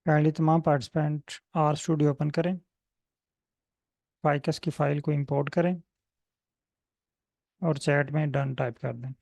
Kindly तमाम participant are studio open करें। Ficus की फाइल को इंपोर्ट करें और चैट में डन टाइप कर दें।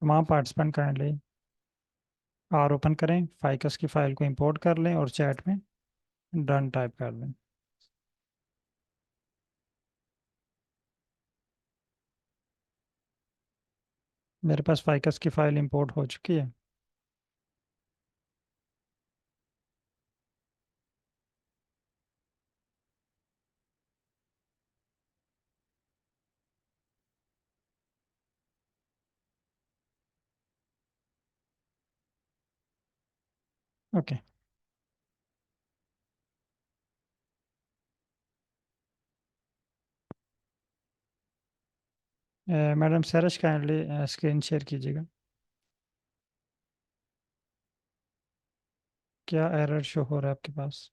तमाम पार्टिसिपेंट काइंडली आर ओपन करें, फाइकस की फाइल को इंपोर्ट कर लें और चैट में डन टाइप कर दें। मेरे पास फाइकस की फाइल इंपोर्ट हो चुकी है। ओके। मैडम सरश काइंडली स्क्रीन शेयर कीजिएगा। क्या एरर शो हो रहा है आपके पास?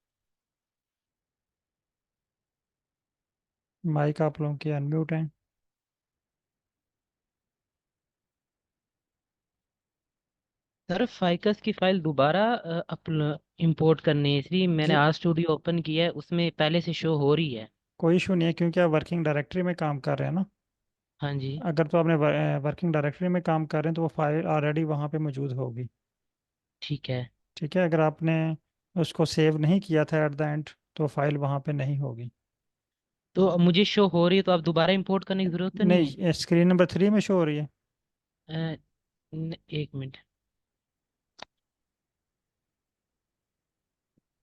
माइक आप लोगों की अनम्यूट है। सर फाइकस की फाइल दोबारा इंपोर्ट करनी है, इसलिए मैंने जी, आर स्टूडियो ओपन किया है, उसमें पहले से शो हो रही है। कोई इशू नहीं है क्योंकि आप वर्किंग डायरेक्टरी में काम कर रहे हैं ना। हाँ जी। अगर तो आपने वर्किंग डायरेक्टरी में काम कर रहे हैं तो वो फाइल ऑलरेडी वहाँ पे मौजूद होगी। ठीक है। ठीक है, अगर आपने उसको सेव नहीं किया था एट द एंड तो फाइल वहाँ पे नहीं होगी। तो अब मुझे शो हो रही है, तो आप दोबारा इंपोर्ट करने की ज़रूरत तो नहीं है? नहीं, स्क्रीन नंबर 3 में शो हो रही है। एक मिनट।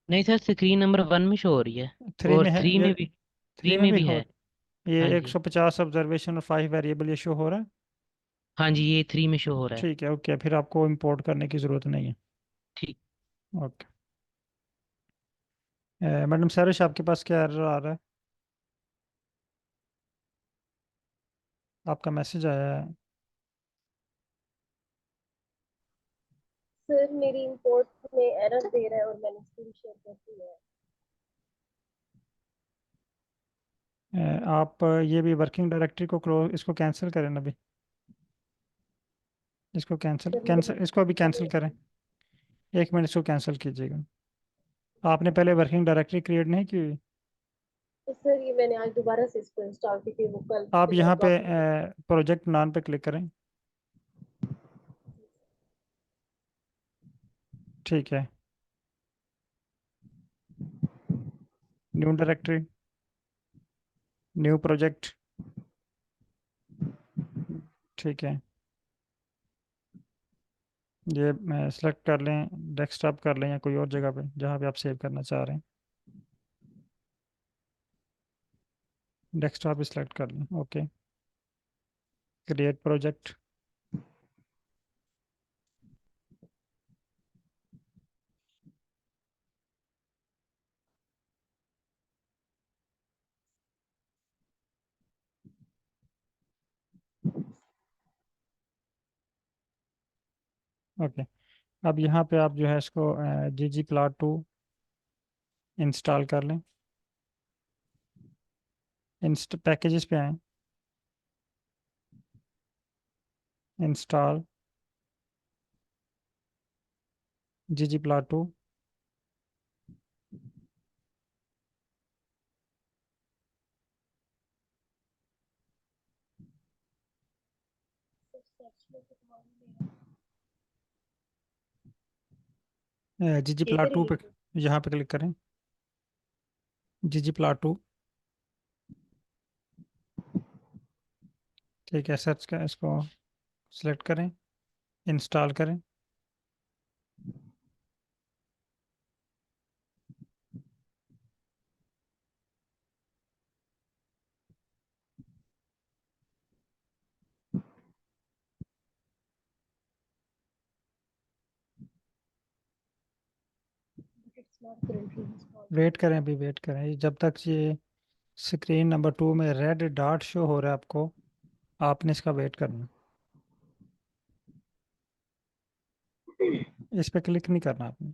नहीं सर, स्क्रीन नंबर 1 में शो हो रही है। 3 और में है थ्री ये। में भी। थ्री 3 में में भी भी हो। है। ये हाँ जी। 150 ऑब्जर्वेशन और 5 वेरिएबल ये शो हो रहा है। हाँ जी, ये 3 में शो हो रहा है। ठीक है, ओके, फिर आपको इंपोर्ट करने की ज़रूरत नहीं है। ठीक। ओके। मैडम सरिश आपके पास क्या एरर आ रहा है? आपका मैसेज आया है। सर मेरी इंपोर्ट में एरर दे रहा है और मैंने स्क्रीन शेयर कर दिया है। आप ये भी वर्किंग डायरेक्टरी को क्लोज, इसको कैंसिल करें ना अभी। इसको कैंसिल सर मेरे कैंसिल इसको अभी कैंसिल करें। 1 मिनट, इसको कैंसिल कीजिएगा। आपने पहले वर्किंग डायरेक्टरी क्रिएट नहीं की हुई? तो सर ये मैंने आज दोबारा से इसको इंस्टॉल की थी, वो कल आप से मेरा यहाँ पे प्रॉब्लम हो रही प्रोजेक्ट नाम पे क्लिक करें। ठीक है। New directory, new project. ठीक है। ये सेलेक्ट कर लें, डेस्कटॉप कर लें या कोई और जगह पे जहाँ पे आप सेव करना चाह रहे हैं। डेस्कटॉप भी सिलेक्ट कर लें। ओके। Create project. ओके। अब यहाँ पे आप जो है इसको ggplot2 इंस्टॉल कर लें। इंस्ट पैकेजेस पे आए, इंस्टॉल ggplot2। है। सर सर्च में तो मान नहीं रहा। इधर ggplot2 ही पे है। यहाँ पे क्लिक करें। ggplot2। ठीक है, सर्च का इसको सिलेक्ट करें, इंस्टॉल करें। not currently installed. वेट करें, अभी वेट करें जब तक ये स्क्रीन नंबर 2 में रेड डॉट शो हो रहा है आपको, आपने इसका वेट करना, इस पे क्लिक नहीं करना आपने।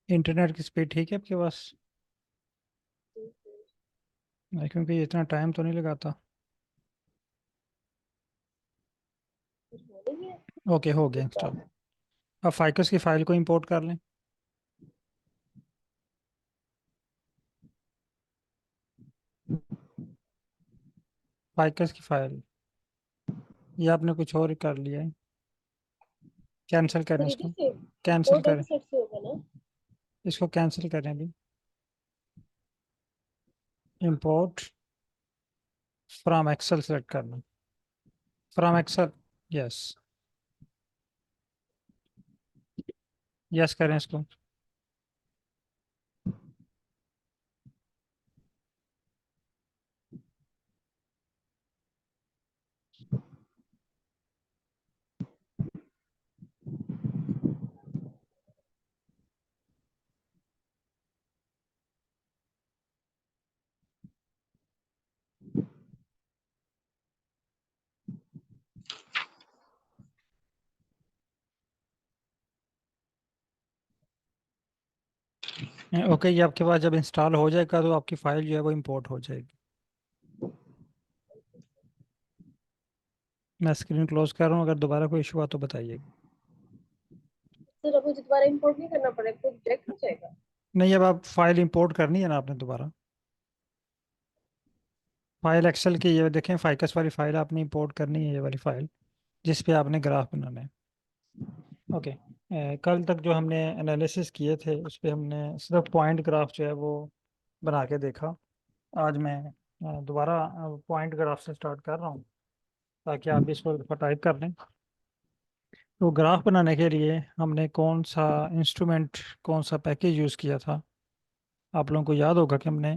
इंटरनेट की स्पीड ठीक है आपके पास? नहीं, क्योंकि ये इतना टाइम तो नहीं लगाता। कुछ हो नहीं है। ओके, हो गया इंस्टॉल। अब फाइकस की फाइल को इंपोर्ट कर लें। फाइकस की फाइल, ये आपने कुछ और कर लिया है, कैंसिल करें सर इधर इसको, से कैंसिल इंपोर्ट करें, वाली साइड से होगा ना। इसको कैंसिल करें अभी। इंपोर्ट फ्रॉम एक्सेल सेलेक्ट करना, फ्रॉम एक्सेल, यस, यस करें इसको। ओके, ये आपके पास जब इंस्टॉल हो जाएगा तो आपकी फाइल जो है वो इंपोर्ट हो जाएगी। मैं स्क्रीन क्लोज कर रहा हूँ, अगर दोबारा कोई इशू हुआ तो बताइएगा। सर अब मुझे दोबारा इंपोर्ट नहीं करना पड़ेगा, तो डायरेक्ट हो जाएगा। नहीं, अब आप फाइल इंपोर्ट करनी है ना आपने दोबारा, फाइल एक्सेल की ये देखें, फाइकस वाली फाइल आपने इंपोर्ट करनी है, ये वाली फाइल जिस पे आपने ग्राफ बनाना है। ओके, कल तक जो हमने एनालिसिस किए थे उस पे हमने सिर्फ पॉइंट ग्राफ जो है वो बना के देखा। आज मैं दोबारा पॉइंट ग्राफ से स्टार्ट कर रहा हूँ, ताकि आप भी इसको टाइप कर लें। तो ग्राफ बनाने के लिए हमने कौन सा इंस्ट्रूमेंट, कौन सा पैकेज यूज़ किया था? आप लोगों को याद होगा कि हमने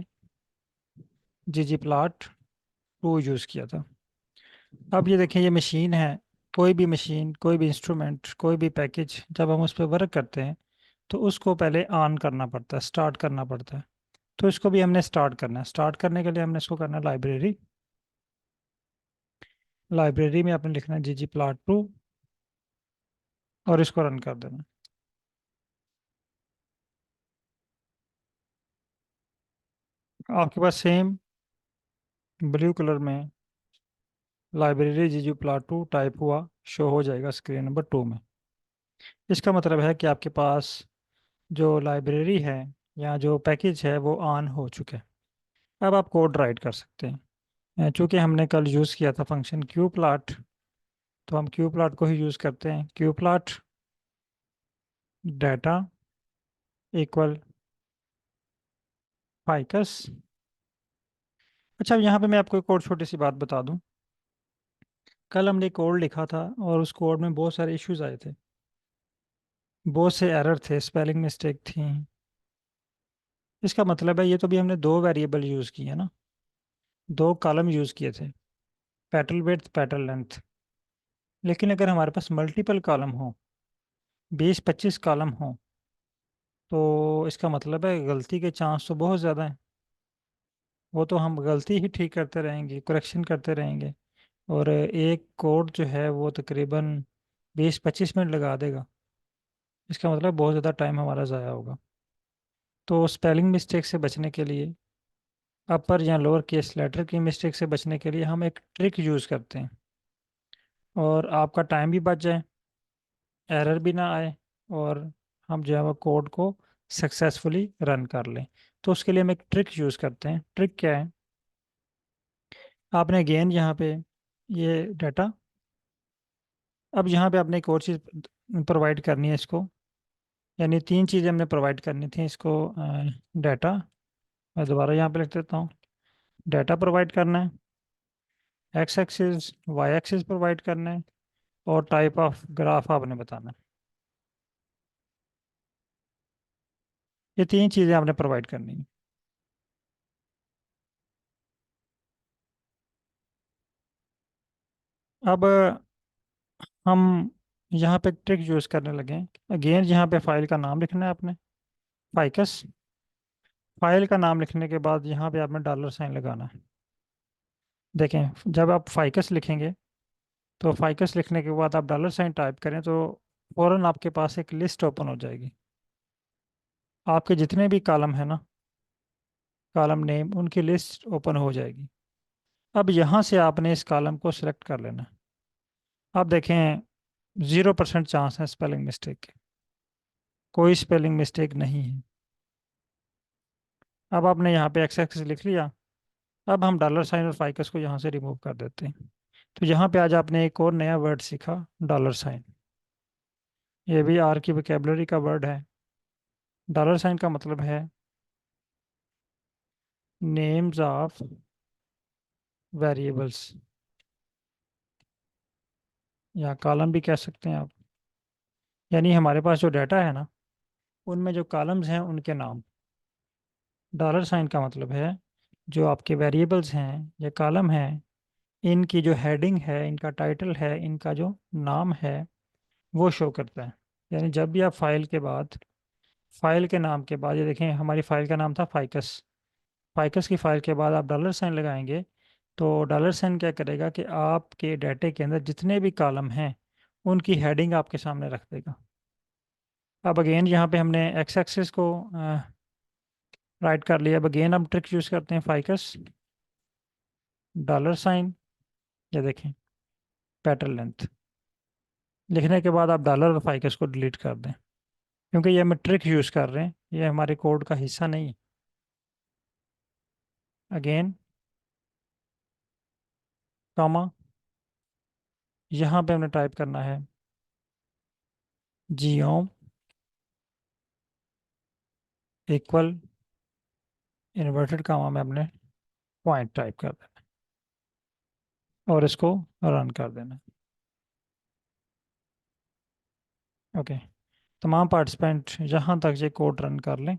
ggplot2 यूज़ किया था। अब ये देखें, ये मशीन है, कोई भी मशीन, कोई भी इंस्ट्रूमेंट, कोई भी पैकेज, जब हम उस पर वर्क करते हैं तो उसको पहले ऑन करना पड़ता है, स्टार्ट करना पड़ता है। तो इसको भी हमने स्टार्ट करना है। स्टार्ट करने के लिए हमने इसको करना है लाइब्रेरी, लाइब्रेरी में आपने लिखना है ggplot2 और इसको रन कर देना। आपके पास सेम ब्लू कलर में लाइब्रेरी ggplot2 टाइप हुआ शो हो जाएगा स्क्रीन नंबर 2 में। इसका मतलब है कि आपके पास जो लाइब्रेरी है या जो पैकेज है वो ऑन हो चुके हैं। अब आप कोड राइट कर सकते हैं। चूंकि हमने कल यूज़ किया था फंक्शन क्यू प्लाट, तो हम क्यू प्लाट को ही यूज़ करते हैं। Q plot data equal ficus. अच्छा, यहाँ पे मैं आपको एक और छोटी सी बात बता दूं। कल हमने कोड लिखा था और उस कोड में बहुत सारे इश्यूज आए थे, बहुत से एरर थे, स्पेलिंग मिस्टेक थी। इसका मतलब है ये तो भी हमने दो वेरिएबल यूज़ किए हैं ना, दो कॉलम यूज़ किए थे, पेटल विड्थ, पेटल लेंथ। लेकिन अगर हमारे पास मल्टीपल कॉलम हो, 20-25 कॉलम हो, तो इसका मतलब है गलती के चांस तो बहुत ज़्यादा है। वो तो हम गलती ही ठीक करते रहेंगे, करेक्शन करते रहेंगे, और एक कोड जो है वो तकरीबन 20-25 मिनट लगा देगा। इसका मतलब बहुत ज़्यादा टाइम हमारा ज़ाया होगा। तो स्पेलिंग मिस्टेक से बचने के लिए, अपर या लोअर केस लेटर की मिस्टेक से बचने के लिए हम एक ट्रिक यूज़ करते हैं, और आपका टाइम भी बच जाए, एरर भी ना आए, और हम जो है वो कोड को सक्सेसफुली रन कर लें। तो उसके लिए हम एक ट्रिक यूज़ करते हैं। ट्रिक क्या है? आपने अगेन यहाँ पे ये डाटा, अब यहाँ पे आपने एक और चीज़ प्रोवाइड करनी है इसको, यानी तीन चीज़ें हमने प्रोवाइड करनी थी इसको। डाटा, मैं दोबारा यहाँ पे लिख देता हूँ, डाटा प्रोवाइड करना है, X axis Y axis provide करना है, और टाइप ऑफ ग्राफ आपने बताना है। ये तीन चीज़ें आपने प्रोवाइड करनी है। अब हम यहाँ पे ट्रिक यूज़ करने लगे हैं। अगेन यहाँ पे फाइल का नाम लिखना है आपने, फाइकस। फाइल का नाम लिखने के बाद यहाँ पे आपने डॉलर साइन लगाना है। देखें, जब आप फाइकस लिखेंगे तो फाइकस लिखने के बाद आप डॉलर साइन टाइप करें तो फौरन आपके पास एक लिस्ट ओपन हो जाएगी। आपके जितने भी कॉलम है ना, कॉलम नेम, उनकी लिस्ट ओपन हो जाएगी। अब यहाँ से आपने इस कॉलम को सिलेक्ट कर लेना है। आप देखें 0% चांस है स्पेलिंग मिस्टेक के, कोई स्पेलिंग मिस्टेक नहीं है। अब आपने यहाँ पे एक्स एक्स लिख लिया। अब हम डॉलर साइन और फाइकस को यहाँ से रिमूव कर देते हैं। तो यहाँ पे आज आपने एक और नया वर्ड सीखा, डॉलर साइन। ये भी आर की वोकेबलरी का वर्ड है। डॉलर साइन का मतलब है नेम्स ऑफ वेरिएबल्स, या कॉलम भी कह सकते हैं आप। यानी हमारे पास जो डाटा है ना, उनमें जो कॉलम्स हैं उनके नाम। डॉलर साइन का मतलब है जो आपके वेरिएबल्स हैं या कॉलम हैं, इनकी जो हेडिंग है, इनका टाइटल है, इनका जो नाम है, वो शो करता है। यानी जब भी आप फाइल के बाद, फाइल के नाम के बाद, ये देखें हमारी फाइल का नाम था फाइकस। फाइकस की फाइल के बाद आप डॉलर साइन लगाएंगे तो डॉलर साइन क्या करेगा कि आपके डाटे के अंदर जितने भी कॉलम हैं उनकी हेडिंग आपके सामने रख देगा। अब अगेन यहाँ पे हमने एक्स एक्सिस को राइट कर लिया। अब अगेन हम ट्रिक यूज़ करते हैं, फाइकस डॉलर साइन, ये देखें पैटर्न लेंथ लिखने के बाद आप डॉलर और फाइकस को डिलीट कर दें, क्योंकि ये हम ट्रिक यूज़ कर रहे हैं, ये हमारे कोड का हिस्सा नहीं है। अगेन कॉमा, यहाँ पे हमने टाइप करना है जियोम इक्वल, इन्वर्टेड कामा में हमने पॉइंट टाइप कर देना है और इसको रन कर देना है। ओके, तमाम पार्टिसिपेंट यहाँ तक ये कोड रन कर लें।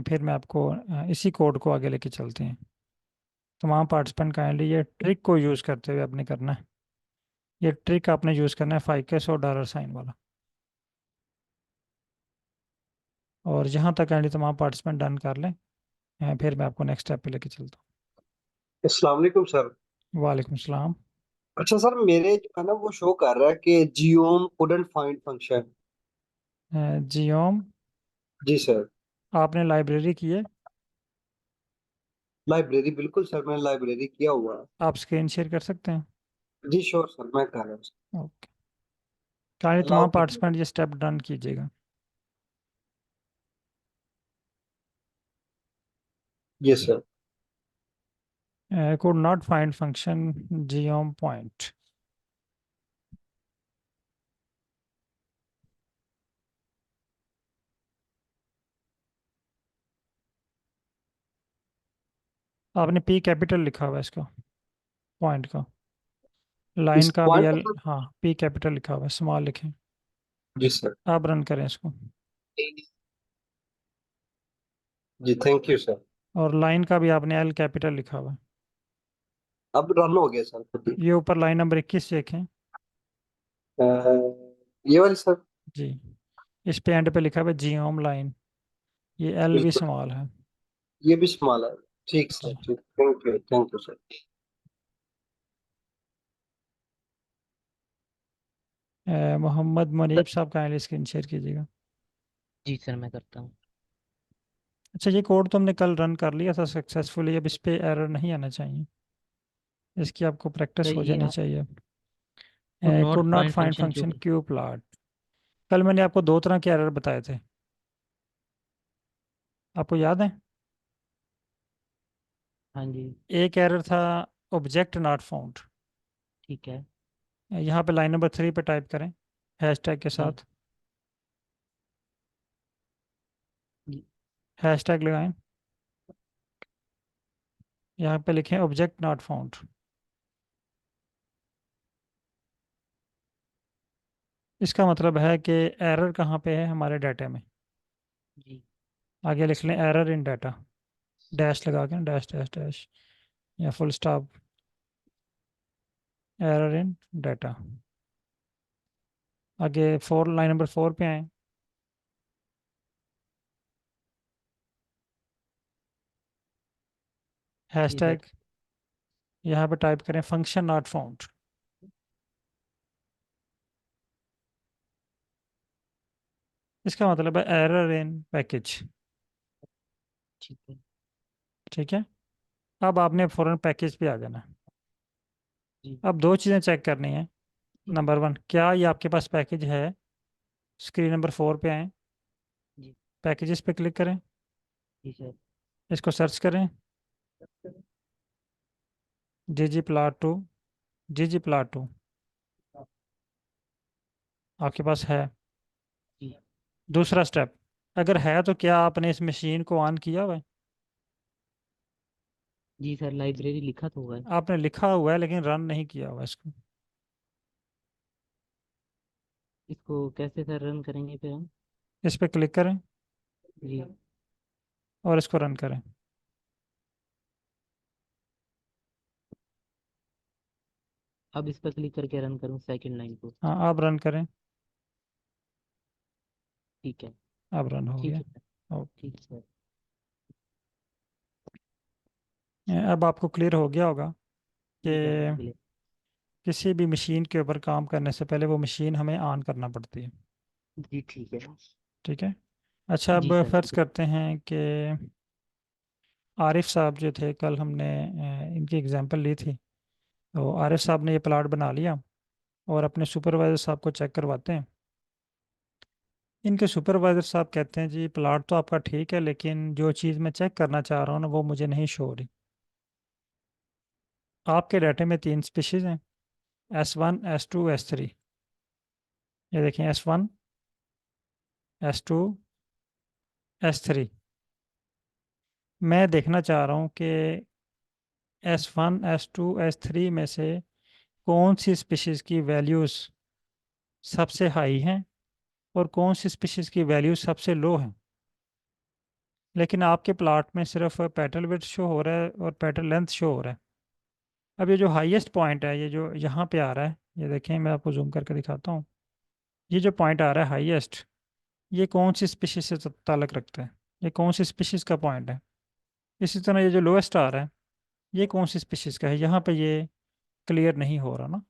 फिर मैं आपको इसी कोड को आगे लेके चलते हैं। तमाम पार्टिसिपेंट काइंडली ये ट्रिक को यूज़ करते हुए आपने करना है। ये ट्रिक आपने यूज़ करना है फाइकस और डॉलर साइन वाला। और यहाँ तक काइंडली तमाम पार्टिसिपेंट डन कर लें। फिर मैं आपको नेक्स्ट स्टेप पे लेके चलता अस्सलाम वालेकुम सर। हूँ। वालेकुम सलाम। अच्छा सर, मेरे जो है ना वो शो कर रहा है कि जियोम कुडंट फाइंड फंक्शन। जियोम, जी सर। आपने लाइब्रेरी की है? लाइब्रेरी, बिल्कुल सर, मैंने लाइब्रेरी किया हुआ है। आप स्क्रीन शेयर कर सकते हैं? जी श्योर सर, मैं कर रहा हूँ। ओके, काइंडली अलाउ तमाम कीजिएगा। पार्टिसिपेंट ये स्टेप डन कीजिएगा। जी sir. could not find function geom point। आपने पी कैपिटल लिखा हुआ है इसका, पॉइंट का। लाइन इस का भी पॉइंट एल, पर। हाँ पी कैपिटल लिखा हुआ है, स्मॉल लिखें। जी सर। आप रन करें इसको। जी थैंक यू सर। और लाइन का भी आपने एल कैपिटल लिखा हुआ है। अब रन हो गया सर खुद ही। ये ऊपर लाइन नंबर 21 देखें। अ, ये वाली सर। जी, इस पे एंड पे लिखा हुआ है जियोम लाइन, ये एल भी बिल्कुल। स्मॉल है। ये भी स्मॉल है। ठीक सर, जी। ठीक, thank you sir. Mohammad Munib साहब का स्क्रीन शेयर कीजिएगा। जी सर, मैं करता हूँ। अच्छा, ये कोड तो हमने कल रन कर लिया था सक्सेसफुली, अब इस पे एरर नहीं आना चाहिए, इसकी आपको सर प्रैक्टिस हो ये जानी आप चाहिए। Could not could not find find function क्यों फंक्शन बोल। Q plot. कल मैंने आपको दो तरह के एरर बताए थे, आपको याद है? हाँ जी। एक एरर था ऑब्जेक्ट नॉट फाउंड। ठीक है। यहाँ पे लाइन नंबर 3 पे टाइप करें हैशटैग के हाँ साथ, जी। हैशटैग लगाएं, यहाँ पे लिखें ऑब्जेक्ट नॉट फाउंड। इसका मतलब है कि एरर कहाँ पे है हमारे डाटा में। जी। आगे लिख लें एरर इन डाटा, डैश लगा के, डैश डैश डैश या full stop, error in data. आगे लाइन नंबर 4 पे आए। जी सर। हैशटैग यहाँ पे टाइप करें फंक्शन नॉट फाउंड। इसका मतलब है एरर इन पैकेज। ठीक है। ठीक है, अब आपने फ़ौरन पैकेज पे आ जाना। जी। अब दो चीज़ें चेक करनी है। नंबर 1, क्या ये आपके पास पैकेज है? स्क्रीन नंबर 4 पे आए, जी। पैकेजेस पे क्लिक करें, जी सर। इसको सर्च करें, ggplot2, ggplot2 आपके पास है। जी। दूसरा स्टेप, अगर है तो क्या आपने इस मशीन को ऑन किया हुआ है? जी सर, लाइब्रेरी लिखा तो हुआ है। आपने लिखा हुआ है लेकिन रन नहीं किया हुआ इसको। इसको कैसे सर रन करेंगे फिर हम? इस पे क्लिक करें जी। और इसको रन करें। अब इस पर क्लिक करके रन करूँ सेकंड लाइन को? हाँ, आप रन करें। ठीक है। अब रन हो ठीक गया। है सर। ठीक है सर। अब आपको क्लियर हो गया होगा जी सर, कि अगले। किसी भी मशीन के ऊपर काम करने से पहले वो मशीन हमें ऑन करना पड़ती है। जी ठीक है। ठीक है। अच्छा, जी अब सर। फर्ज करते हैं कि आरिफ साहब जो थे, कल हमने इनकी एग्जांपल ली थी, तो आरिफ साहब ने ये प्लाट बना लिया और अपने सुपरवाइजर साहब को चेक करवाते हैं। इनके सुपरवाइजर साहब कहते हैं जी प्लाट तो आपका ठीक है, लेकिन जो चीज़ मैं चेक करना चाह रहा हूँ ना वो मुझे नहीं शो हो रही। आपके डाटे में 3 स्पीशीज हैं, S1, S2, S3। ये देखें, S1, S2, S3। मैं देखना चाह रहा हूँ कि S1, S2, S3 में से कौन सी स्पीशीज की वैल्यूज़ सबसे हाई हैं और कौन सी स्पीशीज की वैल्यूज सबसे लो हैं। लेकिन आपके प्लाट में सिर्फ पेटल विड्थ शो हो रहा है और पेटल लेंथ शो हो रहा है। अब ये जो हाईएस्ट पॉइंट है, ये जो यहाँ पे आ रहा है, ये देखें, मैं आपको जूम करके दिखाता हूँ। ये जो पॉइंट आ रहा है हाईएस्ट, ये कौन सी स्पीशीज से ताल्लुक़ रखता है? ये कौन सी स्पीशीज का पॉइंट है? इसी तरह ये जो लोएस्ट आ रहा है, ये कौन सी स्पीशीज का है? यहाँ पे ये क्लियर नहीं हो रहा ना।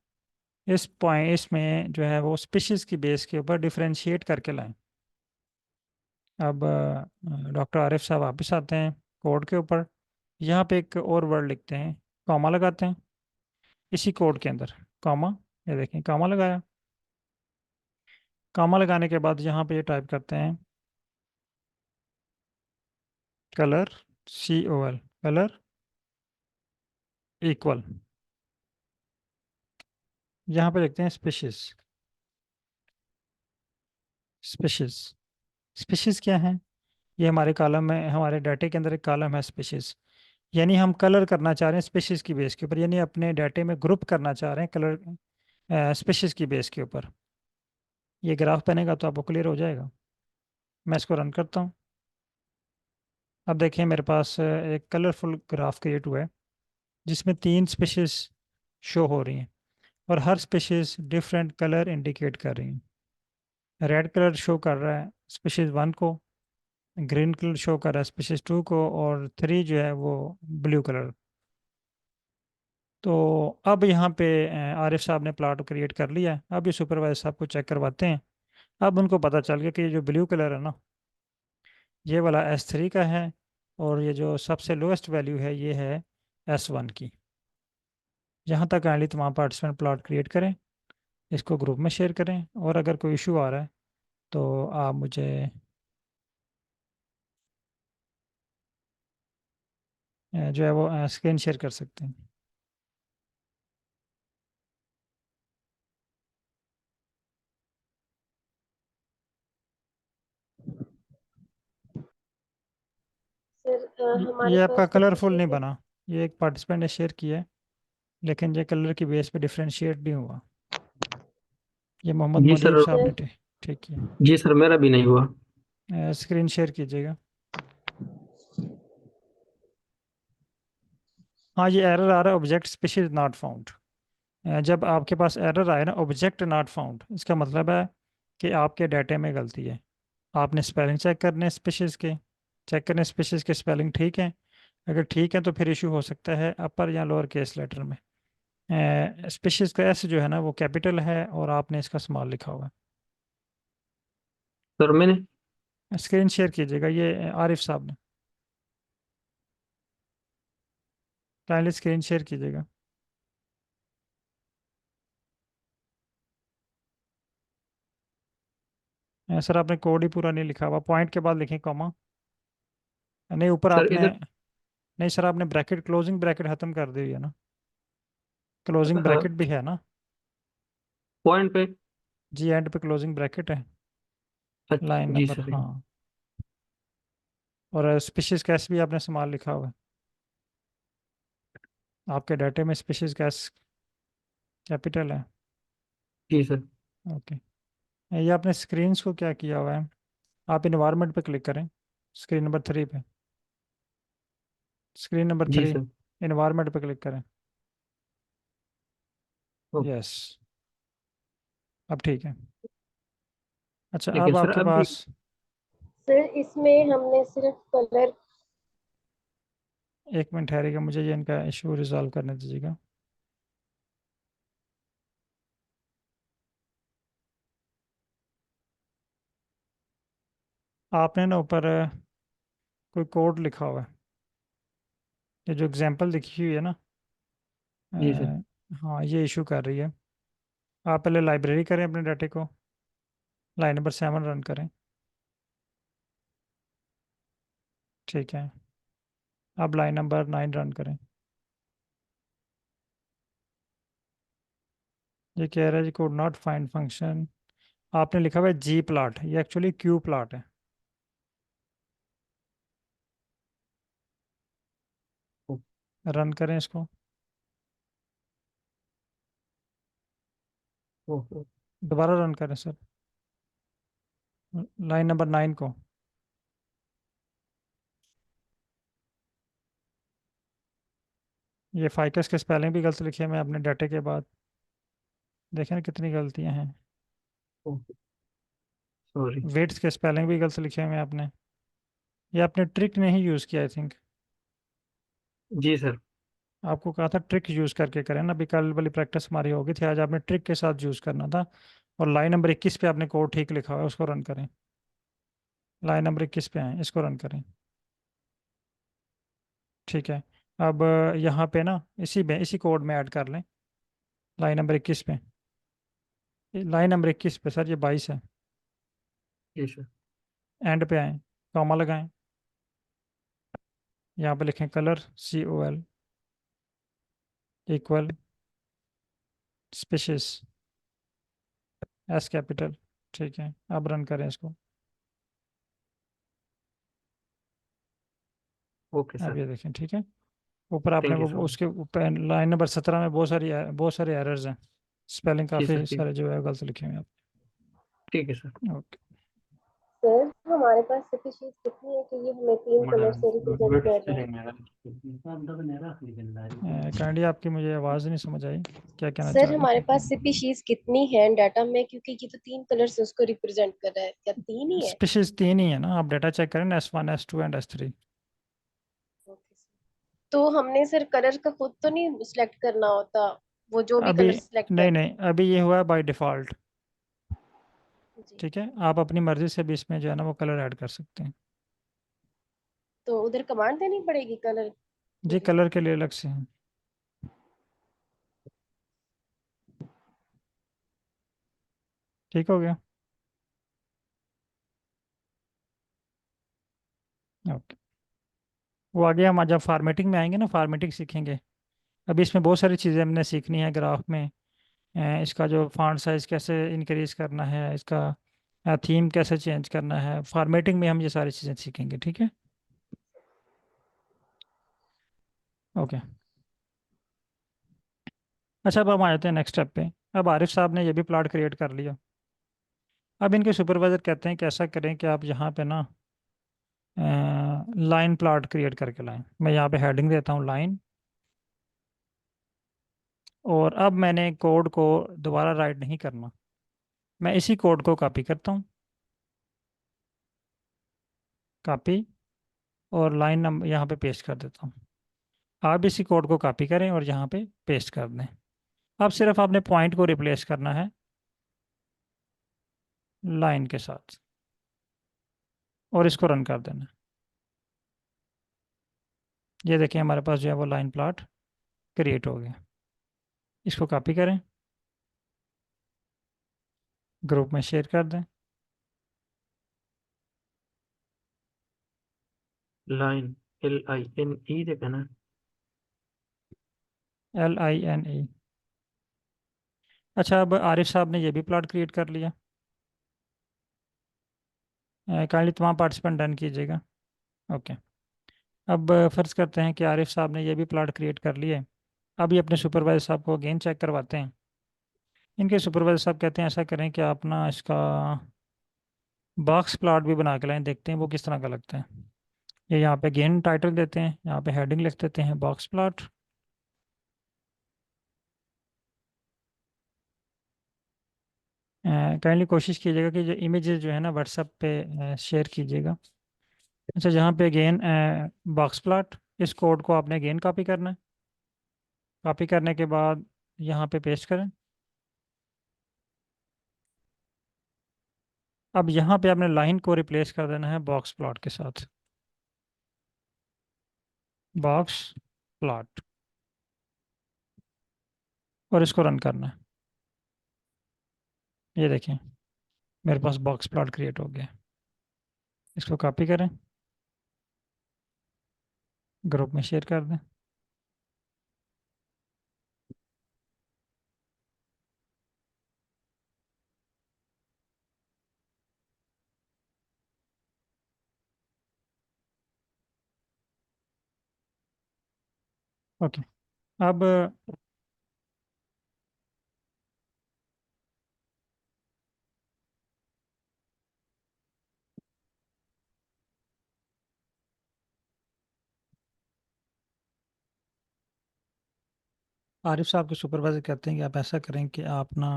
इस पॉइंट इसमें जो है वो स्पीशीज की बेस के ऊपर डिफ्रेंशिएट करके लाएं। अब डॉक्टर आरिफ साहब वापस आते हैं कोड के ऊपर। यहाँ पे एक और वर्ड लिखते हैं, कॉमा लगाते हैं इसी कोड के अंदर, कॉमा। ये देखें, कॉमा लगाया। कॉमा लगाने के बाद यहाँ पे ये टाइप करते हैं कलर, COL, कलर इक्वल। यहाँ पे लिखते हैं स्पीशीज। स्पीशीज, स्पीशीज क्या है? ये हमारे कॉलम में, हमारे डाटे के अंदर एक कॉलम है स्पीशीज। यानी हम कलर करना चाह रहे हैं स्पीशीज की बेस के ऊपर, यानी अपने डाटे में ग्रुप करना चाह रहे हैं कलर स्पीशीज की बेस के ऊपर। ये ग्राफ बनेगा तो आपको क्लियर हो जाएगा। मैं इसको रन करता हूँ। अब देखिए मेरे पास एक कलरफुल ग्राफ क्रिएट हुआ है जिसमें 3 स्पीशीज शो हो रही हैं और हर स्पीशीज डिफरेंट कलर इंडिकेट कर रही हैं। रेड कलर शो कर रहा है स्पीशीज 1 को, ग्रीन कलर शो कर रहा है स्पीशीज 2 को, और 3 जो है वो ब्लू कलर। तो अब यहाँ पे आरिफ साहब ने प्लाट क्रिएट कर लिया है। अब ये सुपरवाइजर साहब को चेक करवाते हैं। अब उनको पता चल गया कि ये जो ब्लू कलर है ना, ये वाला S3 का है, और ये जो सबसे लोएस्ट वैल्यू है ये है S1 की। यहाँ तक काइंडली तमाम पार्टिसिपेंट प्लॉट क्रिएट करें, इसको ग्रुप में शेयर करें, और अगर कोई इशू आ रहा है तो आप मुझे जो है वो स्क्रीन शेयर कर सकते हैं। सर हमारे ये आपका पास तो कलरफुल नहीं स्पीशीज है। बना, ये एक पार्टिसिपेंट ने शेयर किया है, लेकिन ये कलर की बेस पे डिफ्रेंशिएट नहीं हुआ। ये मोहम्मद जी मुनीब सर। साहब ने सर ठीक किया। जी सर, मेरा भी नहीं हुआ। स्क्रीन शेयर कीजिएगा। हाँ, ये एरर आ रहा है, ऑब्जेक्ट स्पीशीज नॉट फाउंड। जब आपके पास एरर आए ना, ऑब्जेक्ट नॉट फाउंड, इसका मतलब है कि आपके डाटे में गलती है। आपने स्पेलिंग चेक करने स्पीशीज के, चेक करने स्पीशीज के स्पेलिंग ठीक है। अगर ठीक है तो फिर इशू हो सकता है अपर या लोअर केस लेटर में। स्पीशीज का एस जो है ना वो कैपिटल है और आपने इसका स्मॉल लिखा हुआ सर मैंने है। स्क्रीन शेयर कीजिएगा ये आरिफ साहब ने, काइंडली स्क्रीन शेयर कीजिएगा। सर आपने कोड ही पूरा नहीं लिखा हुआ, पॉइंट के बाद लिखें कॉमा। नहीं, ऊपर सर आपने, इधर नहीं सर आपने ब्रैकेट, क्लोजिंग ब्रैकेट खत्म कर दी है ना, क्लोजिंग हाँ ब्रैकेट भी है ना। पॉइंट पे। जी एंड पे क्लोजिंग ब्रैकेट है, लाइन जी नंबर, सर। हाँ। और स्पीशीज कैस भी आपने स्मॉल लिखा हुआ है, आपके डाटे में स्पीशीज कैस कैपिटल है। जी सर। ओके, ये आपने स्क्रीन्स को क्या किया हुआ है, आप इन्वायरमेंट पे क्लिक करें, स्क्रीन नंबर 3 पे, स्क्रीन नंबर जी 3, सर। इन्वायरमेंट पे क्लिक करें। ओके। यस, अब ठीक है। अच्छा, लेकिन अब सर आपके अभी पास, सर इसमें हमने सिर्फ कलर, एक मिनट ठहरेगा, मुझे ये इनका इशू रिजॉल्व करने दीजिएगा। आपने ना ऊपर कोई कोड लिखा हुआ है, ये जो एग्जांपल लिखी हुई है ना, जी सर। हाँ ये इशू कर रही है। आप पहले लाइब्रेरी करें अपने डाटे को, लाइन नंबर 7 रन करें। ठीक है, अब लाइन नंबर 9 रन करें। ये कह रहा है जी कोड नॉट फाइंड फंक्शन, आपने लिखा हुआ है जी प्लॉट, ये एक्चुअली क्यू प्लॉट है। ओ- रन करें इसको, ओ- दोबारा रन करें सर, लाइन नंबर 9 को। ये फाइकस के स्पेलिंग भी गलत लिखे हैं मैं अपने डाटे के बाद, देखें ना कितनी गलतियां हैं। सॉरी। वेट्स के स्पेलिंग भी गलत लिखे हुए हैं आपने, ये आपने ट्रिक नहीं यूज़ किया आई थिंक। Ji sir. आपको कहा था ट्रिक यूज़ करके करें ना, अभी कल वाली प्रैक्टिस हमारी हो गई थी, आज आपने ट्रिक के साथ यूज़ करना था। और लाइन नंबर 21 पे आपने कोड ठीक लिखा हुआ है, उसको रन करें। लाइन नंबर 21 पे आए, इसको रन करें। ठीक है, अब यहाँ पे ना इसी में, इसी कोड में ऐड कर लें, लाइन नंबर 21 पे, लाइन नंबर 21 पे सर, ये 22 है। जी सर। एंड पे आए, कॉमा लगाएं, यहाँ पे लिखें colour, COL equal species S capital. ठीक है, अब रन करें इसको। ओके अब सर। ये देखें, ठीक है। ऊपर आपने थैंक यू वो सो मच। उसके ऊपर लाइन नंबर 17 में बहुत सारी एरर्स हैं, स्पेलिंग जी सर। काफ़ी ठीक। सारे जो है गलत लिखे हुए हैं ठीक है सर। आप। ओके, सर हमारे पास स्पीशीज कितनी है कि ये हमें 3 कलर से रिप्रेजेंट कर रहा है? काइंडली आपकी मुझे आवाज़ नहीं समझ आई, क्या कहना चाह सर रही हमारे हैं। पास स्पीशीज कितनी है डाटा में, क्योंकि ये तो 3 कलर से उसको रिप्रेजेंट कर रहा है, क्या 3 ही है? स्पीशीज 3 ही है ना, आप डाटा चेक करें ना, S1 S2 and S3। Okay sir. तो हमने सर कलर का खुद तो नहीं सिलेक्ट करना होता, वो जो भी अभी कलर सिलेक्ट नहीं कर? नहीं, अभी ये हुआ है बाय डिफ़ॉल्ट। जी। ठीक है, आप अपनी मर्ज़ी से भी इसमें जो है ना वो कलर ऐड कर सकते हैं। तो उधर कमांड देनी पड़ेगी कलर के जी लिए? कलर के लिए अलग से हैं। ठीक हो गया, ओके। वो आगे हम जब फार्मेटिंग में आएंगे ना, फार्मेटिंग सीखेंगे। अभी इसमें बहुत सारी चीज़ें हमने सीखनी है ग्राफ में। इसका जो फॉन्ट साइज कैसे इंक्रीज करना है, इसका थीम कैसे चेंज करना है, फॉर्मेटिंग में हम ये सारी चीज़ें सीखेंगे, ठीक है। ओके, अच्छा अब हम आ जाते हैं नेक्स्ट स्टेप पे। अब आरिफ साहब ने ये भी प्लॉट क्रिएट कर लिया। अब इनके सुपरवाइजर कहते हैं कि ऐसा करें कि आप यहाँ पे ना लाइन प्लॉट क्रिएट करके लाएं। मैं यहाँ पे हेडिंग देता हूँ लाइन, और अब मैंने कोड को दोबारा राइट नहीं करना, मैं इसी कोड को कॉपी करता हूँ, कॉपी, और लाइन नंबर यहाँ पे पेस्ट कर देता हूँ। आप इसी कोड को कॉपी करें और यहाँ पे पेस्ट कर दें। अब सिर्फ आपने पॉइंट को रिप्लेस करना है लाइन के साथ और इसको रन कर देना। ये देखिए हमारे पास जो है वो लाइन प्लॉट क्रिएट हो गया। इसको कॉपी करें, ग्रुप में शेयर कर दें। लाइन LINE देखा ना। LINE। अच्छा, अब आरिफ साहब ने ये भी प्लॉट क्रिएट कर लिया। काइंडली तमाम पार्टिसिपेंट डन कीजिएगा। ओके। अब फ़र्ज़ करते हैं कि आरिफ साहब ने ये भी प्लॉट क्रिएट कर लिए। अब ये अपने सुपरवाइजर साहब को अगेन चेक करवाते हैं। इनके सुपरवाइजर साहब कहते हैं ऐसा करें कि आप ना इसका बॉक्स प्लॉट भी बना के लाएं, देखते हैं वो किस तरह का लगता है। ये यहाँ पे गेन टाइटल देते हैं, यहाँ पे हेडिंग लिख देते हैं बॉक्स प्लॉट। काइंडली कोशिश कीजिएगा कि जो इमेजेस जो है ना व्हाट्सएप पे शेयर कीजिएगा। अच्छा, जहाँ पे अगेन बॉक्स प्लॉट, इस कोड को आपने अगेन कॉपी करना है। कॉपी करने के बाद यहाँ पे पेस्ट करें। अब यहाँ पे आपने लाइन को रिप्लेस कर देना है बॉक्स प्लॉट के साथ, बॉक्स प्लॉट, और इसको रन करना है। ये देखें मेरे पास बॉक्स प्लॉट क्रिएट हो गया। इसको कॉपी करें, ग्रुप में शेयर कर दें। ओके। अब आरिफ साहब के सुपरवाइजर कहते हैं कि आप ऐसा करें कि आप ना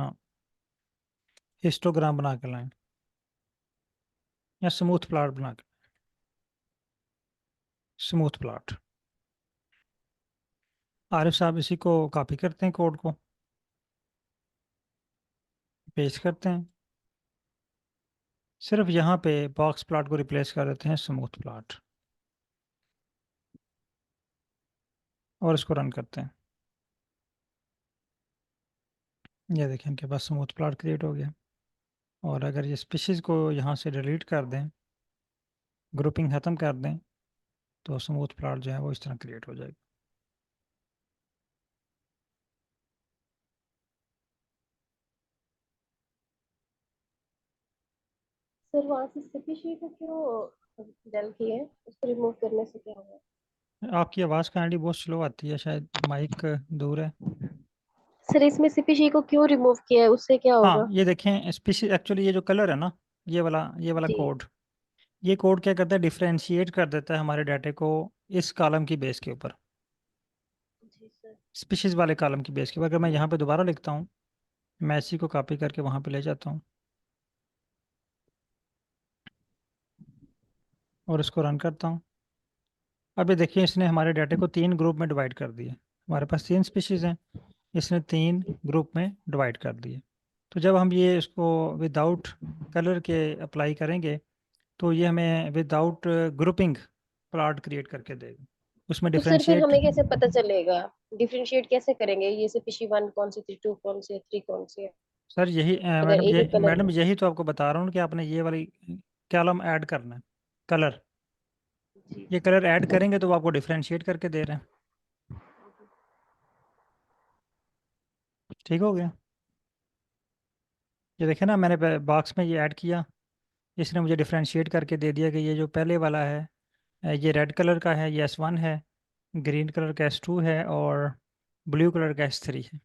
हिस्टोग्राम बना के लाएं या स्मूथ प्लॉट बना के, स्मूथ प्लॉट। आरिफ साहब इसी को कॉपी करते हैं, कोड को पेस्ट करते हैं, सिर्फ यहाँ पे बॉक्स प्लॉट को रिप्लेस कर देते हैं स्मूथ प्लॉट, और इसको रन करते हैं। ये देखें इनके पास स्मूथ प्लॉट क्रिएट हो गया। और अगर ये स्पीशीज़ को यहाँ से डिलीट कर दें, ग्रुपिंग ख़त्म कर दें, तो स्मूथ प्लॉट जो है वो इस तरह क्रिएट हो जाएगा। सर वहां से स्पीशी को क्यों डल किए, उसको रिमूव करने से क्या होगा? आपकी आवाज़ काइंडली बहुत स्लो आती है, शायद माइक दूर है। सर इसमें स्पीशी को क्यों रिमूव किया है, उससे क्या हाँ, होगा? ये देखें स्पीशीज, एक्चुअली ये जो कलर है ना, ये वाला जी कोड, ये कोड क्या करता है, डिफ्रेंशिएट कर देता है हमारे डाटे को इस कॉलम की बेस के ऊपर, जी सर। स्पीशीज वाले कॉलम की बेस के ऊपर। अगर मैं यहाँ पे दोबारा लिखता हूँ, मैं इसी को कॉपी करके वहाँ पे ले जाता हूँ और इसको रन करता हूँ। अब ये देखिए इसने हमारे डाटे को 3 ग्रुप में डिवाइड कर दिए। हमारे पास 3 स्पीशीज़ हैं, इसने 3 ग्रुप में डिवाइड कर दिए। तो जब हम ये इसको विदाउट कलर के अप्लाई करेंगे, तो ये हमें विदाउट ग्रुपिंग प्लॉट क्रिएट करके देगा। उसमें तो सर फिर डिफरेंशिएट, हमें कैसे पता चलेगा, डिफरेंशिएट कैसे करेंगे, ये स्पीशी 1 कौन सी थी, 2 कौन सी है, 3 कौन सी है, सर यही अगर मैडम एक ही ये कलर मैडम में? यही तो आपको बता रहा हूँ कि आपने ये वाली कॉलम ऐड करना है, कलर। जी ये कलर ऐड करेंगे तो वो आपको डिफरेंशिएट करके दे रहे हैं। ठीक हो गया। ये देखें ना, मैंने बॉक्स में ये ऐड किया, इसने मुझे डिफरेंशिएट करके दे दिया कि ये जो पहले वाला है ये रेड कलर का है, ये S1 है, ग्रीन कलर का S2 है, और ब्लू कलर का S3 है।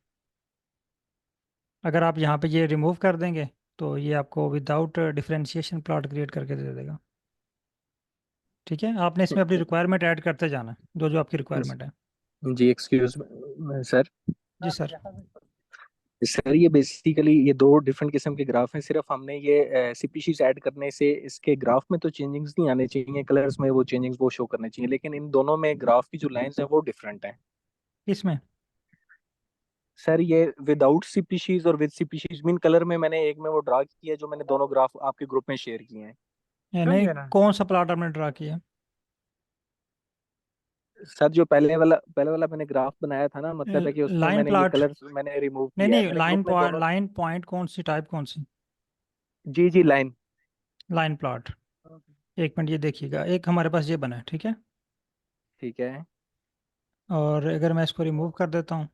अगर आप यहाँ पे ये रिमूव कर देंगे तो ये आपको विदाउट डिफरेंशिएशन प्लॉट क्रिएट करके दे देगा। ठीक है, आपने इसमें अपनी रिक्वायरमेंट ऐड करते जाना है, जो जो आपकी रिक्वायरमेंट है। जी एक्सक्यूज सर, जी सर। सर ये बेसिकली ये दो डिफरेंट किस्म के ग्राफ हैं, सिर्फ हमने ये स्पीशीज ऐड करने से इसके ग्राफ में तो चेंजिंग्स नहीं आने चाहिए, कलर्स में वो चेंजिंग्स वो शो करने चाहिए, लेकिन इन दोनों में ग्राफ की जो लाइंस है वो डिफरेंट हैं। इसमें सर ये विदाउट स्पीशीज और विद स्पीशीज मीन कलर में मैंने एक में वो ड्रा किया है, जो मैंने दोनों ग्राफ आपके ग्रुप में शेयर किए हैं। नहीं, कौन सा प्लॉट आपने ड्रा किया? सर जो पहले वाला मैंने ग्राफ बनाया था ना, मतलब है कि उसमें लाइन मैंने ये प्लॉट? कलर्स मैंने रिमूव नहीं किया है, नहीं, मैंने ग्रुप में दोनों। लाइन पॉइंट कौन सी, टाइप कौन सी? जी जी लाइन। Line plot. एक मिनट, ये देखिएगा, एक हमारे पास ये बना है, ठीक है। ठीक है। और अगर मैं इसको रिमूव कर देता हूँ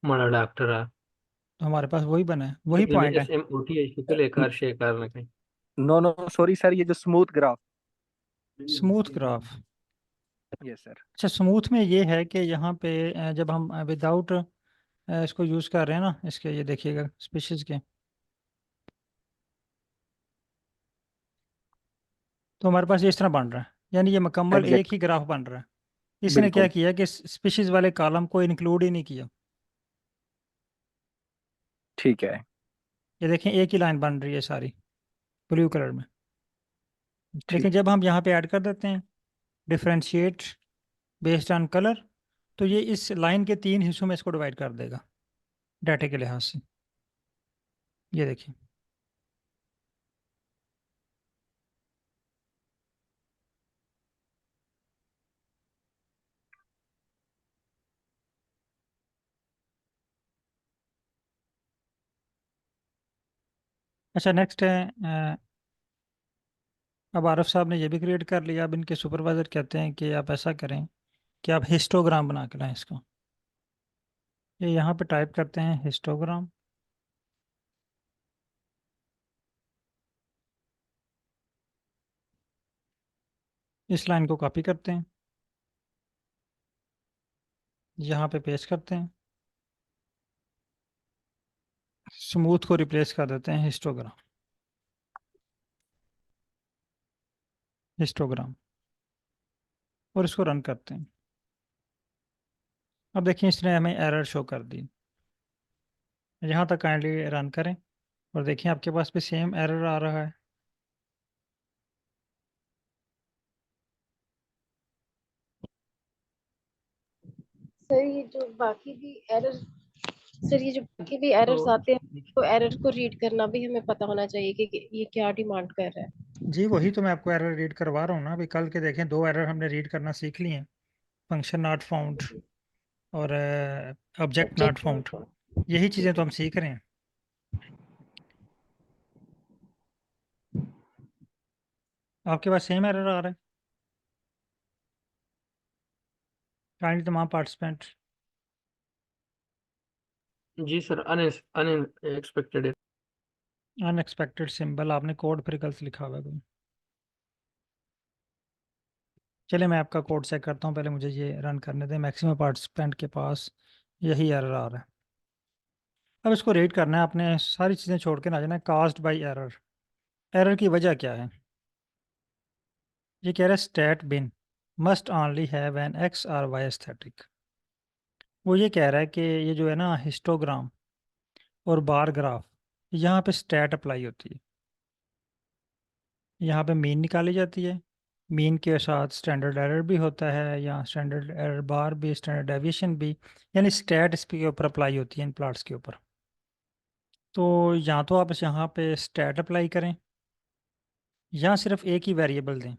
हमारा डॉक्टर आ तो हमारे पास वही बना है, वही पॉइंट है। SMOT शुक्ल एकार शेकार न कहीं नो नो सॉरी सर, ये जो smooth graph. Smooth graph. Yes sir. अच्छा, स्मूथ में ये है कि यहाँ पे जब हम विदाउट इसको यूज़ कर रहे हैं ना, इसके ये देखिएगा स्पीशीज के, तो हमारे पास ये इस तरह बन रहा है, यानी ये मुकम्मल एक एग्जैक्ट। ही ग्राफ बन रहा है। इसने क्या बिल्कुल। किया कि स्पीशीज वाले कॉलम को इंक्लूड ही नहीं किया। ठीक है। ये देखें, एक ही लाइन बन रही है सारी ब्लू कलर में। ठीक। लेकिन जब हम यहाँ पे ऐड कर देते हैं डिफरेंशिएट बेस्ड ऑन कलर, तो ये इस लाइन के 3 हिस्सों में इसको डिवाइड कर देगा डाटे के लिहाज से। ये देखिए, अच्छा नेक्स्ट है अब आरिफ साहब ने ये भी क्रिएट कर लिया। अब इनके सुपरवाइजर कहते हैं कि आप ऐसा करें कि आप हिस्टोग्राम बना के लाएं इसको। ये यहाँ पे टाइप करते हैं हिस्टोग्राम। इस लाइन को कॉपी करते हैं, यहाँ पे पेस्ट करते हैं, स्मूथ को रिप्लेस कर देते हैं हिस्टोग्राम। हिस्टोग्राम, और इसको रन करते हैं। अब देखिए, इसने हमें एरर शो कर दी। यहाँ तक काइंडली रन करें और देखिए आपके पास भी सेम एरर आ रहा है। सर ये जो बाकी भी एरर सर ये जो बाकी भी एरर्स तो आते हैं, तो एरर को रीड करना भी हमें पता होना चाहिए कि ये क्या डिमांड कर रहा है। जी वही तो मैं आपको एरर रीड करवा रहा हूँ ना। अभी कल के देखें 2 एरर हमने रीड करना सीख लिए हैं, फंक्शन नॉट फाउंड और ऑब्जेक्ट नॉट फाउंड। यही चीज़ें तो हम सीख रहे हैं। आपके पास सेम एरर आ रहा है? काइंडली तमाम पार्टिसिपेंट। जी सर अनएक्सपेक्टेड अनएक्सपेक्टेड सिंबल, आपने कोड फिर गलत लिखा हुआ है कोई। चलिए मैं आपका कोड चेक करता हूँ, पहले मुझे ये रन करने दें। मैक्सिमम पार्टिसिपेंट के पास यही एरर आ रहा है। अब इसको रीड करना है, आपने सारी चीज़ें छोड़ के ना जाना है। कास्ड बाई एरर, एरर की वजह क्या है? ये कह रहा है stat bin must only have an X or Y aesthetic. वो ये कह रहा है कि ये जो है ना हिस्टोग्राम और बार ग्राफ, यहाँ पे स्टैट अप्लाई होती है। यहाँ पे मीन निकाली जाती है, मीन के साथ स्टैंडर्ड एरर भी होता है, या स्टैंडर्ड एरर बार भी, स्टैंडर्ड डेविएशन भी, यानी स्टैट इसके ऊपर अप्लाई होती है इन प्लॉट्स के ऊपर। तो या तो आप यहाँ पे स्टैट अप्लाई करें या सिर्फ एक ही वेरिएबल दें,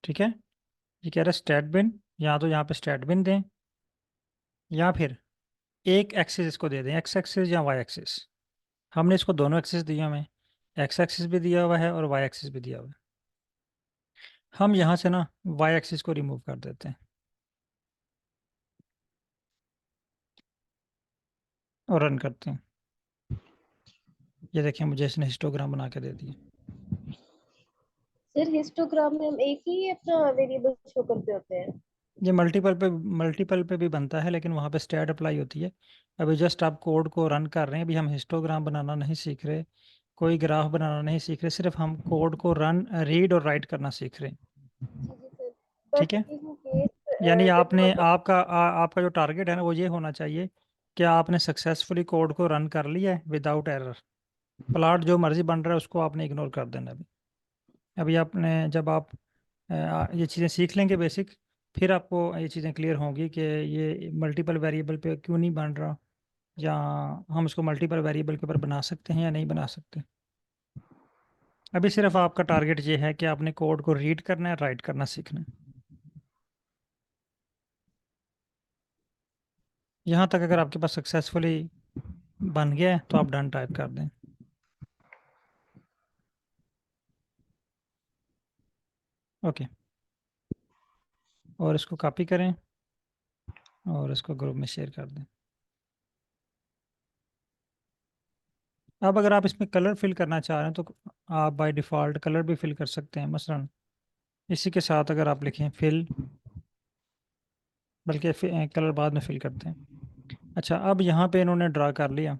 ठीक है। ये कह रहा है स्टैट बिन, या तो यहाँ पे स्टैट बिन दें या फिर एक एक्सिस इसको दे दें, एक्स एक्सिस या वाई एक्सिस। हमने इसको दोनों एक्सिस दिए हमें, एक्स एक्सिस भी दिया हुआ है और वाई एक्सिस भी दिया हुआ है। हम यहाँ से ना वाई एक्सिस को रिमूव कर देते हैं और रन करते हैं। ये देखिए, मुझे इसने हिस्टोग्राम बना के दे दिया। सर हिस्टोग्राम में हम एक ही अपना वेरिएबल शो करते होते हैं। ये मल्टीपल पे भी बनता है, लेकिन वहाँ पे स्टैट अप्लाई होती है। अभी जस्ट आप कोड को रन कर रहे हैं, अभी हम हिस्टोग्राम बनाना नहीं सीख रहे, कोई ग्राफ बनाना नहीं सीख रहे, सिर्फ हम कोड को रन रीड और राइट करना सीख रहे हैं, जी जी सर, ठीक बट है। इन केस यानी आपने देखो, आपका जो टारगेट है ना वो ये होना चाहिए कि आपने सक्सेसफुली कोड को रन कर लिया है विदाउट एरर। प्लॉट जो मर्जी बन रहा है उसको आपने इग्नोर कर देना अभी। अभी आपने जब आप ये चीज़ें सीख लेंगे बेसिक, फिर आपको ये चीज़ें क्लियर होंगी कि ये मल्टीपल वेरिएबल पे क्यों नहीं बन रहा, या हम इसको मल्टीपल वेरिएबल के ऊपर बना सकते हैं या नहीं बना सकते। अभी सिर्फ आपका टारगेट ये है कि आपने कोड को रीड करना है, राइट करना सीखना है। यहाँ तक अगर आपके पास सक्सेसफुली बन गया है तो आप डन टाइप कर दें। ओके, और इसको कॉपी करें और इसको ग्रुप में शेयर कर दें। अब अगर आप इसमें कलर फिल करना चाह रहे हैं तो आप बाय डिफ़ॉल्ट कलर भी फिल कर सकते हैं। मसलन इसी के साथ अगर आप लिखें फिल, बल्कि कलर बाद में फिल करते हैं। अच्छा, अब यहाँ पे इन्होंने ड्रा कर लिया।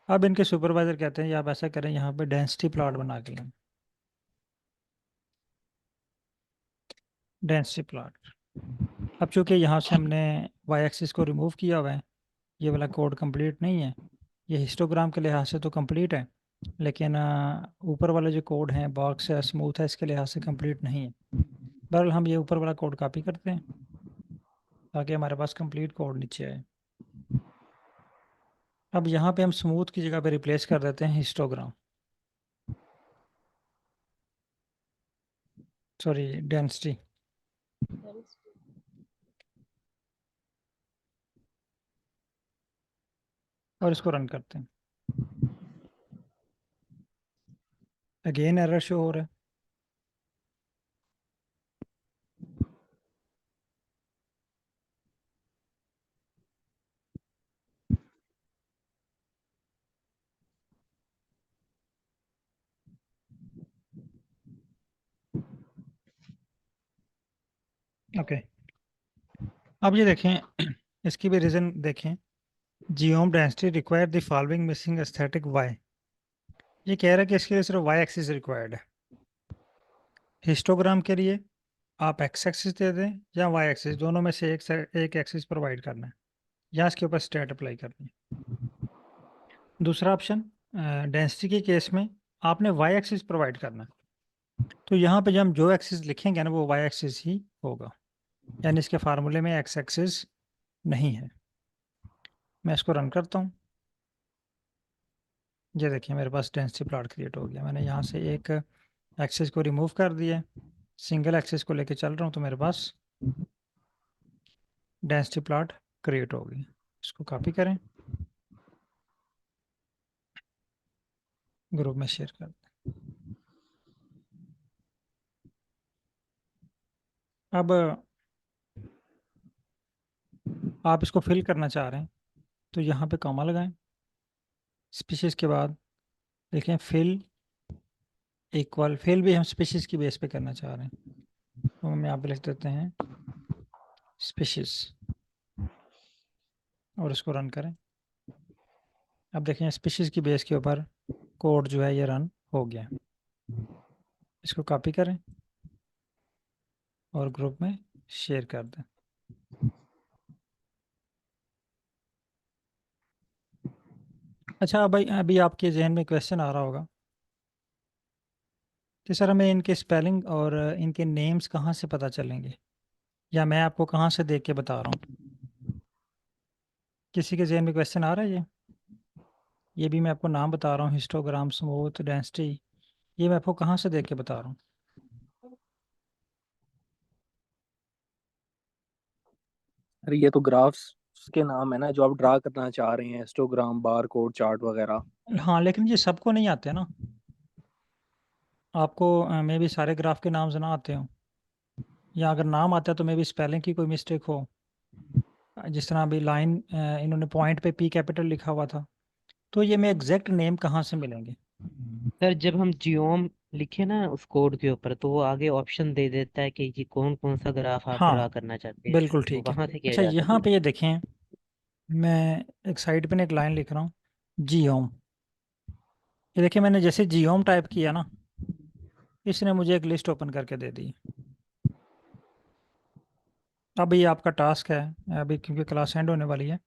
अब इनके सुपरवाइज़र कहते हैं या आप ऐसा करें, यहाँ पे डेंसिटी प्लॉट बना के लें, डेंसिटी प्लॉट। अब चूंकि यहाँ से हमने वाई एक्सिस को रिमूव किया हुआ है, ये वाला कोड कंप्लीट नहीं है। ये हिस्टोग्राम के लिहाज से तो कंप्लीट है, लेकिन ऊपर वाले जो कोड हैं, बॉक्स है, स्मूथ है, इसके लिहाज से कंप्लीट नहीं है। बहरहाल हम ये ऊपर वाला कोड कॉपी करते हैं ताकि हमारे पास कंप्लीट कोड नीचे आए। अब यहाँ पे हम स्मूथ की जगह पे रिप्लेस कर देते हैं हिस्टोग्राम, सॉरी डेंसिटी। और इसको रन करते हैं। अगेन एरर शो हो रहा है। ओके, अब ये देखें, इसकी भी रीज़न देखें। Geom density require the following missing aesthetic y. ये कह रहा है कि इसके लिए सिर्फ वाई एक्सिस रिक्वायर्ड है। हिस्टोग्राम के लिए आप एक्स एक्सिस दे दें या वाई एक्सिस, दोनों में से एक एक्सिस प्रोवाइड करना है या इसके ऊपर स्टेट अप्लाई करनी है। दूसरा ऑप्शन, डेंसिटी के केस में आपने वाई एक्सिस प्रोवाइड करना है। तो यहाँ पे जब हम जो एक्सिस लिखेंगे ना वो वाई एक्सिस ही होगा, यानी इसके फार्मूले में एक्स एक्सिस नहीं है। मैं इसको रन करता हूँ। ये देखिए मेरे पास डेंसिटी प्लॉट क्रिएट हो गया। मैंने यहाँ से एक एक्सिस को रिमूव कर दिया, सिंगल एक्सिस को लेके चल रहा हूँ, तो मेरे पास डेंसिटी प्लॉट क्रिएट हो गई। इसको कॉपी करें, ग्रुप में शेयर कर दें। अब आप इसको फिल करना चाह रहे हैं तो यहाँ पे कॉमा लगाएं, स्पीशीज़ के बाद देखें फिल इक्वल। फिल भी हम स्पीशीज़ की बेस पे करना चाह रहे हैं, तो हम यहाँ पे लिख देते हैं स्पीशीज़ और इसको रन करें। अब देखें स्पीशीज़ की बेस के ऊपर कोड जो है ये रन हो गया। इसको कॉपी करें और ग्रुप में शेयर कर दें। अच्छा, अब भाई अभी आपके जहन में क्वेश्चन आ रहा होगा कि सर हमें इनके स्पेलिंग और इनके नेम्स कहाँ से पता चलेंगे, या मैं आपको कहाँ से देख के बता रहा हूँ। किसी के जहन में क्वेश्चन आ रहा है ये भी मैं आपको नाम बता रहा हूँ, हिस्टोग्राम, स्मूथ, डेंसिटी, ये मैं आपको कहाँ से देख के बता रहा हूँ। अरे ये तो ग्राफ्स के नाम है ना जो आप ड्रा करना चाह रहे हैं, हिस्टोग्राम, बार कोड, चार्ट वगैरह। हाँ, लेकिन ये सबको नहीं आते ना। आपको मे भी सारे ग्राफ के नाम ना आते हो, या अगर नाम आता है तो मे भी स्पेलिंग की कोई मिस्टेक हो। जिस तरह अभी लाइन इन्होंने पॉइंट पे पी कैपिटल लिखा हुआ था, तो ये में एग्जैक्ट नेम कहाँ से मिलेंगे। सर जब हम जियोम लिखे ना उस कोड के ऊपर, तो वो आगे ऑप्शन दे देता है कि ये कौन कौन सा ग्राफ आप ड्रा हाँ, करना चाहते हैं, बिल्कुल तो ठीक है। वहां से किया अच्छा, जा यहाँ सकता पे है। ये देखें, मैं एक साइड पे ना एक लाइन लिख रहा हूँ, जियोम। ये देखिए मैंने जैसे जियोम टाइप किया ना, इसने मुझे एक लिस्ट ओपन करके दे दी। अब ये आपका टास्क है, अभी क्योंकि क्लास एंड होने वाली है,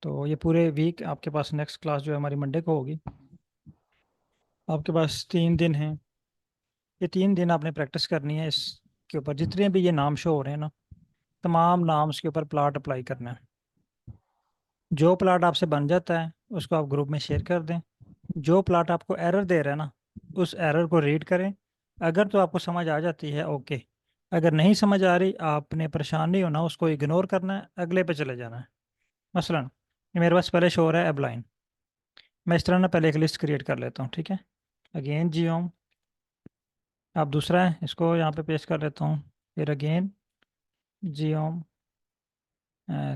तो ये पूरे वीक आपके पास, नेक्स्ट क्लास जो है हमारी मंडे को होगी, आपके पास 3 दिन हैं। ये 3 दिन आपने प्रैक्टिस करनी है इसके ऊपर, जितने भी ये नाम शो हो रहे हैं ना, तमाम नाम्स के ऊपर प्लाट अप्लाई करना है। जो प्लाट आपसे बन जाता है उसको आप ग्रुप में शेयर कर दें। जो प्लाट आपको एरर दे रहा है ना, उस एरर को रीड करें। अगर तो आपको समझ आ जाती है ओके, अगर नहीं समझ आ रही, आपने परेशान नहीं होना, उसको इग्नोर करना है, अगले पे चले जाना है। मसलन ये मेरे पास पहले शो हो रहा है एबलाइन, मैं इस तरह ना पहले एक लिस्ट क्रिएट कर लेता हूँ, ठीक है। अगेन जियोम, आप दूसरा है इसको यहाँ पे पेस्ट कर लेता हूँ, फिर अगेन जियोम,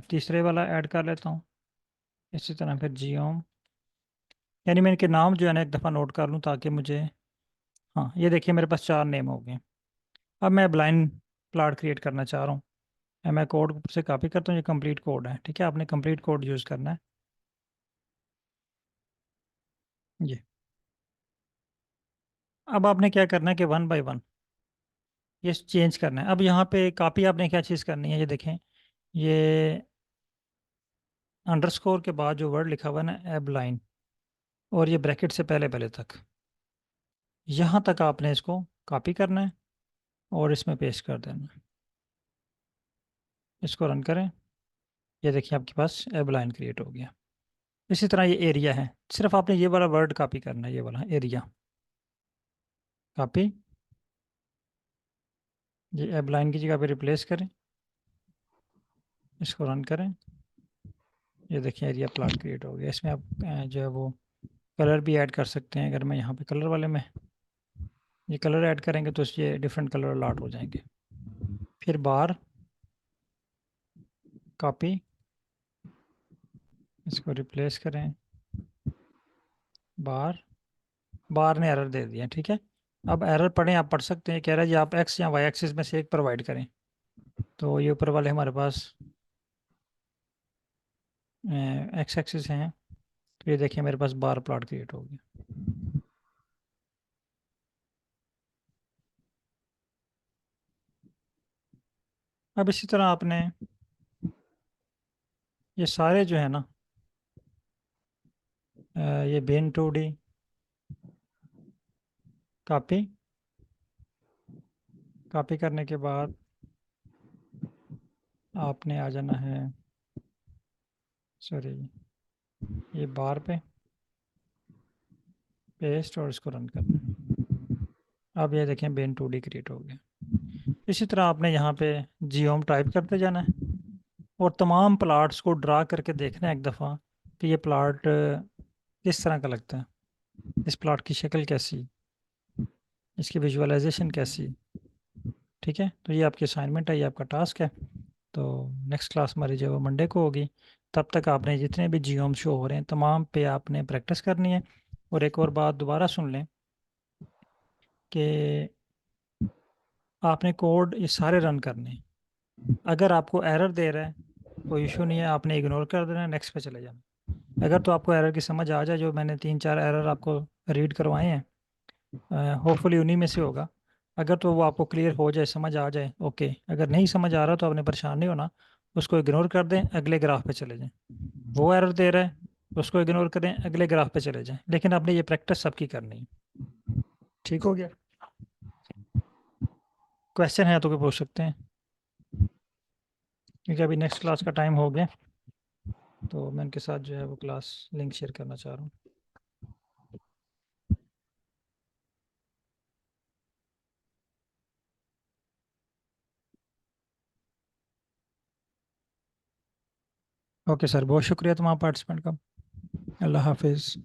तीसरे वाला ऐड कर लेता हूँ, इसी तरह फिर जियोम। यानी मैं इनके नाम जो है ना एक दफ़ा नोट कर लूँ ताकि मुझे, हाँ ये देखिए मेरे पास 4 नेम हो गए। अब मैं ब्लाइंड प्लाट क्रिएट करना चाह रहा हूँ, मैं कोड से कॉपी करता हूँ, ये कंप्लीट कोड है, ठीक है, आपने कंप्लीट कोड यूज़ करना है ये। अब आपने क्या करना है कि 1 बाय 1 ये चेंज करना है। अब यहाँ पे कॉपी आपने क्या चीज़ करनी है, ये देखें, ये अंडरस्कोर के बाद जो वर्ड लिखा हुआ है ना एब लाइन, और ये ब्रैकेट से पहले पहले तक, यहाँ तक आपने इसको कॉपी करना है और इसमें पेस्ट कर देना है। इसको रन करें, ये देखिए आपके पास एब लाइन क्रिएट हो गया। इसी तरह ये एरिया है, सिर्फ आपने ये वाला वर्ड कॉपी करना है, ये वाला एरिया कॉपी, ये एब लाइन की जगह पे रिप्लेस करें, इसको रन करें, ये देखिए एरिया प्लॉट क्रिएट हो गया। इसमें आप जो है वो कलर भी ऐड कर सकते हैं। अगर मैं यहाँ पे कलर वाले में ये कलर ऐड करेंगे तो ये डिफरेंट कलर अलॉट हो जाएंगे। फिर बार कॉपी, इसको रिप्लेस करें, बार, बार ने एरर दे दिया, ठीक है। अब एरर पढ़ें, आप पढ़ सकते हैं, कह रहा है जी आप एक्स या वाई एक्सिस में से एक प्रोवाइड करें। तो ये ऊपर वाले हमारे पास एक्स एक्सिस हैं, तो ये देखिए मेरे पास बार प्लॉट क्रिएट हो गया। अब इसी तरह आपने ये सारे जो है ना, ये बिन 2D कॉपी, कॉपी करने के बाद आपने आ जाना है, सॉरी, ये बार पे पेस्ट और इसको रन करना है। अब ये देखें बिन 2D क्रिएट हो गया। इसी तरह आपने यहाँ पे जियोम टाइप करते जाना है और तमाम प्लाट्स को ड्रा करके देखना है एक दफ़ा कि ये प्लाट किस तरह का लगता है, इस प्लाट की शक्ल कैसी, इसकी विजुअलाइजेशन कैसी, ठीक है। तो ये आपकी असाइनमेंट है, ये आपका टास्क है। तो नेक्स्ट क्लास हमारी जो है वो मंडे को होगी। तब तक आपने जितने भी जियोम शो हो रहे हैं तमाम पे आपने प्रैक्टिस करनी है। और एक और बात दोबारा सुन लें कि आपने कोड ये सारे रन करने हैं। अगर आपको एरर दे रहा है कोई इशू नहीं है, आपने इग्नोर कर देना है, नेक्स्ट पे चले जाना। अगर तो आपको एरर की समझ आ जाए, जो मैंने 3-4 एरर आपको रीड करवाए हैं, होपफुली उन्हीं में से होगा। अगर तो वो आपको क्लियर हो जाए, समझ आ जाए, ओके। अगर नहीं समझ आ रहा तो आपने परेशान नहीं होना, उसको इग्नोर कर दें, अगले ग्राफ पे चले जाएं। वो एरर दे रहा है, उसको इग्नोर करें, अगले ग्राफ पे चले जाएं। लेकिन आपने ये प्रैक्टिस सबकी करनी है, ठीक हो गया। क्वेश्चन है तो कोई पूछ सकते हैं, क्योंकि अभी नेक्स्ट क्लास का टाइम हो गया, तो मैं उनके साथ जो है वो क्लास लिंक शेयर करना चाह रहा हूँ। ओके सर, बहुत शुक्रिया तमाम पार्टिसिपेंट का। अल्लाह हाफिज़।